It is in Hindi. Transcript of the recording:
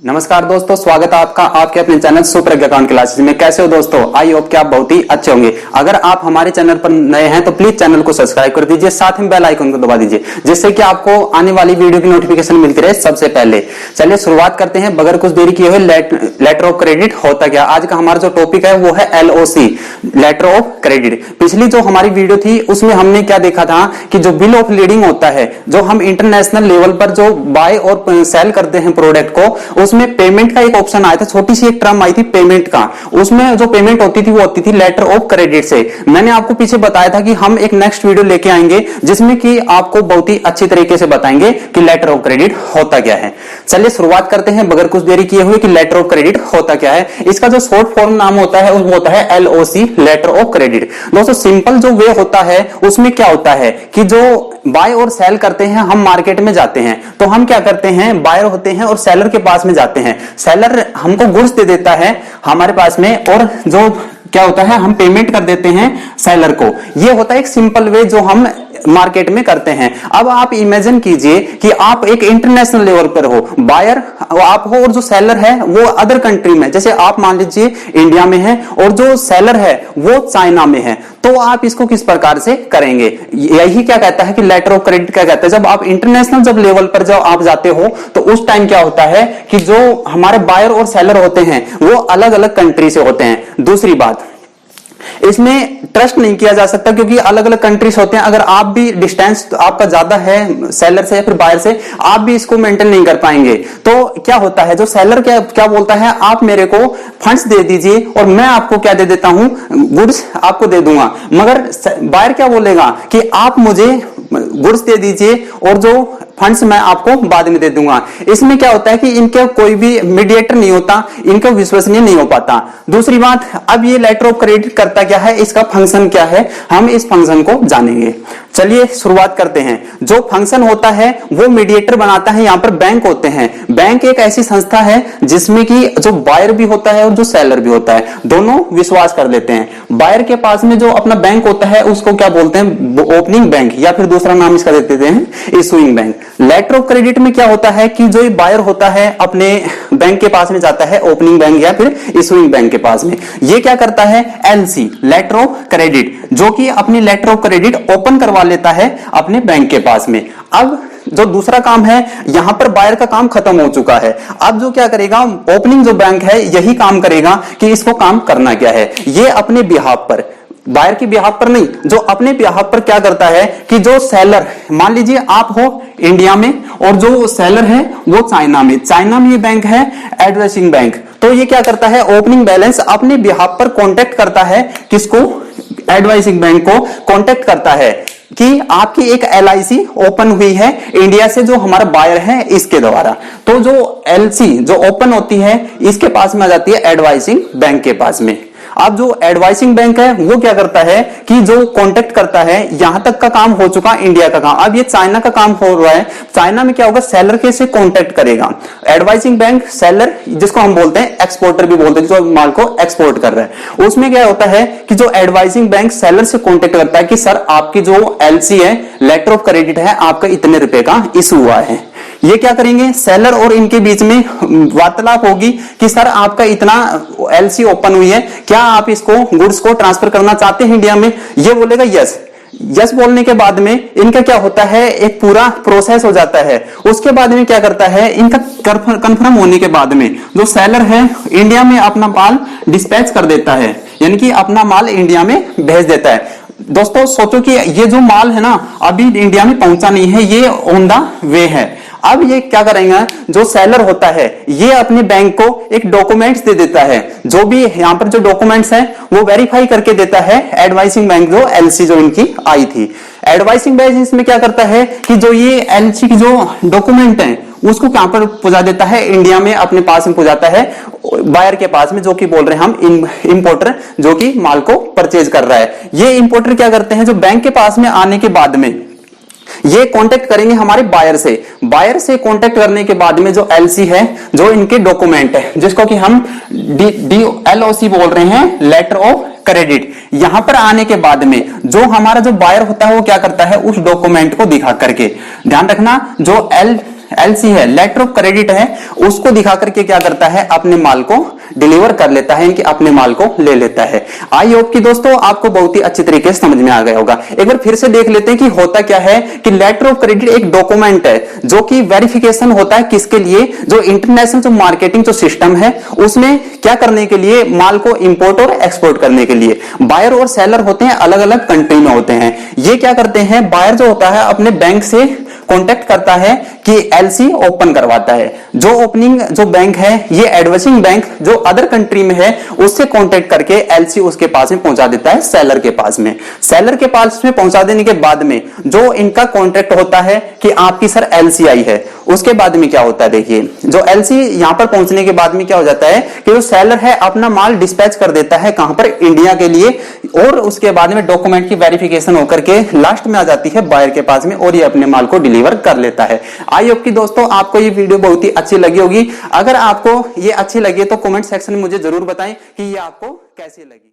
नमस्कार दोस्तों, स्वागत है आपका आपके अपने चैनल सुप्रज्ञा अकाउंट क्लासेस में। कैसे हो दोस्तों? आई होप कि आप बहुत ही अच्छे होंगे। अगर आप हमारे चैनल पर नए हैं तो प्लीज चैनल को सब्सक्राइब कर दीजिए, साथ में बेल आइकन को दबा दीजिए, जिससे कि आपको आने वाली वीडियो की नोटिफिकेशन मिलती रहे सबसे पहले। चलिए शुरुआत करते हैं बगैर कुछ देरी किए हुए। लेटर ऑफ क्रेडिट होता क्या? आज का हमारा जो टॉपिक है वो है LOC, लेटर ऑफ क्रेडिट। पिछली जो हमारी वीडियो थी उसमें हमने क्या देखा था कि जो बिल ऑफ लीडिंग होता है, जो हम इंटरनेशनल लेवल पर जो बाय और सेल करते हैं प्रोडक्ट को, उसमें पेमेंट का एक ऑप्शन आया था, छोटी सी एक टर्म आई थी पेमेंट का। उसमें जो पेमेंट होती थी वो होती थी लेटर ऑफ क्रेडिट से। मैंने आपको पीछे बताया था कि हम एक नेक्स्ट वीडियो लेके आएंगे जिसमें कि आपको बहुत ही अच्छी तरीके से बताएंगे कि लेटर ऑफ क्रेडिट होता क्या है। चलिए शुरुआत करते हैं बगैर कुछ देरी किए हुए कि लेटर ऑफ क्रेडिट होता क्या है। इसका जो शॉर्ट फॉर्म नाम होता है वो होता है LOC, लेटर ऑफ क्रेडिट। दोस्तों सिंपल जो वे होता है उसमें क्या होता है कि जो बाय और सेल करते हैं, हम मार्केट में जाते हैं तो हम क्या करते हैं, बायर होते हैं और सेलर के पास में जाते हैं। सेलर हमको गुड्स दे देता है हमारे पास में, और जो क्या होता है हम पेमेंट कर देते हैं सेलर को। ये होता है एक सिंपल वे जो हम मार्केट में करते हैं। अब आप इमेजिन कीजिए कि आप एक इंटरनेशनल लेवल पर हो, बायर आप हो और जो सेलर है वो अदर कंट्री में, जैसे आप मान लीजिए इंडिया में है और जो सेलर है वो चाइना में है, तो आप इसको किस प्रकार से करेंगे? यही क्या कहता है कि लेटर ऑफ क्रेडिट क्या कहता है। जब आप इंटरनेशनल जब लेवल पर जब आप जाते हो तो उस टाइम क्या होता है कि जो हमारे बायर और सेलर होते हैं वो अलग अलग कंट्री से होते हैं। दूसरी बात, इसमें ट्रस्ट नहीं किया जा सकता क्योंकि अलग अलग कंट्रीज होते हैं। अगर आप भी डिस्टेंस आपका ज्यादा है सेलर से या फिर बायर से, आप भी इसको मेंटेन नहीं कर पाएंगे। तो क्या होता है, जो सेलर क्या बोलता है, आप मेरे को फंड्स दे दीजिए और मैं आपको क्या दे देता हूं, गुड्स आपको दे दूंगा। मगर बायर क्या बोलेगा कि आप मुझे गुड्स दे दीजिए और जो फंड्स मैं आपको बाद में दे दूंगा। इसमें क्या होता है कि इनके कोई भी मीडिएटर नहीं होता, इनका विश्वसनीय नहीं हो पाता। दूसरी बात, अब ये लेटर ऑफ क्रेडिट करता क्या है, इसका फंक्शन क्या है, हम इस फंक्शन को जानेंगे। चलिए शुरुआत करते हैं। जो फंक्शन होता है वो मीडिएटर बनाता है, यहां पर बैंक होते हैं। बैंक एक ऐसी संस्था है जिसमें कि जो बायर भी होता है और जो सेलर भी होता है, दोनों विश्वास कर लेते हैं। बायर के पास में जो अपना बैंक होता है उसको क्या बोलते हैं, ओपनिंग बैंक, या फिर दूसरा नाम इसका दे देते हैं issuing bank. Letter of credit में क्या होता है कि जो बायर होता है अपने बैंक के पास में जाता है, ओपनिंग बैंक या फिर इशूइंग बैंक के पास में। ये क्या करता है, LC, लेटर ऑफ क्रेडिट, जो कि अपनी लेटर ऑफ क्रेडिट ओपन करवा लेता है अपने बैंक के पास में। अब जो दूसरा काम है, यहां पर बायर का काम खत्म हो चुका है। अब जो क्या करेगा, ओपनिंग जो बैंक है यही काम करेगा कि इसको काम करना क्या है। ये अपने बिहाफ पर, बायर की बिहाफ पर नहीं, जो अपने बिहाफ पर क्या करता है कि जो सेलर, मान लीजिए आप हो इंडिया में और जो सेलर है वो चाइना में, चाइना में ये बैंक है एडवाइसिंग बैंक, तो ये क्या करता है, ओपनिंग बैलेंस अपने बिहाफ पर कांटेक्ट करता है, किसको, एडवाइसिंग बैंक को कांटेक्ट करता है कि आपकी एक LIC ओपन हुई है इंडिया से, जो हमारा बायर है इसके द्वारा। तो जो LC जो ओपन होती है इसके पास में आ जाती है एडवाइसिंग बैंक के पास में। अब जो एडवाइसिंग बैंक है वो क्या करता है कि जो कांटेक्ट करता है, यहां तक का काम हो चुका इंडिया का काम, अब ये चाइना का काम हो रहा है। चाइना में क्या होगा, सेलर के से कांटेक्ट करेगा एडवाइसिंग बैंक, सेलर जिसको हम बोलते हैं एक्सपोर्टर भी बोलते हैं, जो माल को एक्सपोर्ट कर रहा है। उसमें क्या होता है कि जो एडवाइसिंग बैंक सेलर से कांटेक्ट करता है कि सर आपकी जो LC है, लेटर ऑफ क्रेडिट है, आपका इतने रुपए का इशू हुआ है। ये क्या करेंगे, सेलर और इनके बीच में वार्तालाप होगी कि सर आपका इतना LC ओपन हुई है, क्या आप इसको गुड्स को ट्रांसफर करना चाहते हैं इंडिया में? ये बोलेगा यस। यस बोलने के बाद में इनका क्या होता है, एक पूरा प्रोसेस हो जाता है। उसके बाद में क्या करता है, इनका कंफर्म होने के बाद में जो सेलर है इंडिया में अपना माल डिस्पैच कर देता है, यानी कि अपना माल इंडिया में भेज देता है। दोस्तों सोचो कि ये जो माल है ना अभी इंडिया में पहुंचा नहीं है, ये ऑन द वे है। अब ये क्या करेंगे, जो सेलर होता है ये अपने बैंक को एक डॉक्यूमेंट्स दे देता है, जो भी यहाँ पर जो डॉक्यूमेंट्स है वो वेरीफाई करके देता है एडवाइसिंग बैंक, जो LC जो इनकी आई थी। एडवाइसिंग बैंक इसमें क्या करता है कि जो ये LC की जो डॉक्यूमेंट है उसको कहां पर पहुंचा देता है, इंडिया में अपने पास में पहुंचाता है बायर के पास में, जो कि बोल रहे हैं हम इंपोर्टर, जो कि माल को परचेज कर रहा है। ये इंपोर्टर क्या करते हैं, जो बैंक के पास में आने के बाद में ये कांटेक्ट करेंगे हमारे बायर से कांटेक्ट करने के बाद में जो एलसी है, जो इनके डॉक्यूमेंट है, जिसको कि हम LOC बोल रहे हैं, लेटर ऑफ क्रेडिट। यहां पर आने के बाद में जो हमारा जो बायर होता है वो क्या करता है, उस डॉक्यूमेंट को दिखा करके, ध्यान रखना, जो LC है, लेटर ऑफ क्रेडिट है, उसको दिखा करके क्या करता है, अपने माल को डिलीवर कर लेता है, कि अपने माल को ले लेता है। आई होप कि दोस्तों आपको बहुत ही अच्छी तरीके से समझ में आ गया होगा। एक बार फिर से देख लेते हैं कि होता क्या है, कि लेटर ऑफ क्रेडिट एक डॉक्यूमेंट है जो कि वेरिफिकेशन होता है किसके लिए, जो इंटरनेशनल जो मार्केटिंग जो सिस्टम है उसमें क्या करने के लिए, माल को इंपोर्ट और एक्सपोर्ट करने के लिए। बायर और सेलर होते हैं, अलग अलग कंट्री में होते हैं। ये क्या करते हैं, बायर जो होता है अपने बैंक से कांटेक्ट करता है कि एलसी ओपन करवाता है। जो ओपनिंग जो बैंक है, ये एडवाइजिंग बैंक जो अदर कंट्री में है, उससे कांटेक्ट करके एलसी उसके पास में पहुंचा देता है, सेलर के पास में। सेलर के पास में पहुंचा देने के बाद में जो इनका कॉन्ट्रैक्ट होता है कि आपकी सर एलसी आई है, उसके बाद में क्या होता है, देखिए जो एलसी यहां पर पहुंचने के बाद में क्या हो जाता है कि जो सेलर है अपना माल डिस्पैच कर देता है, कहां पर, इंडिया के लिए, और उसके बाद में डॉक्यूमेंट की वेरिफिकेशन होकर के लास्ट में आ जाती है बायर के पास में, और ये अपने माल को डिलीवर कर लेता है। आई होप कि दोस्तों आपको ये वीडियो बहुत ही अच्छी लगी होगी। अगर आपको ये अच्छी लगी तो कमेंट सेक्शन में मुझे जरूर बताएं कि ये आपको कैसी लगी।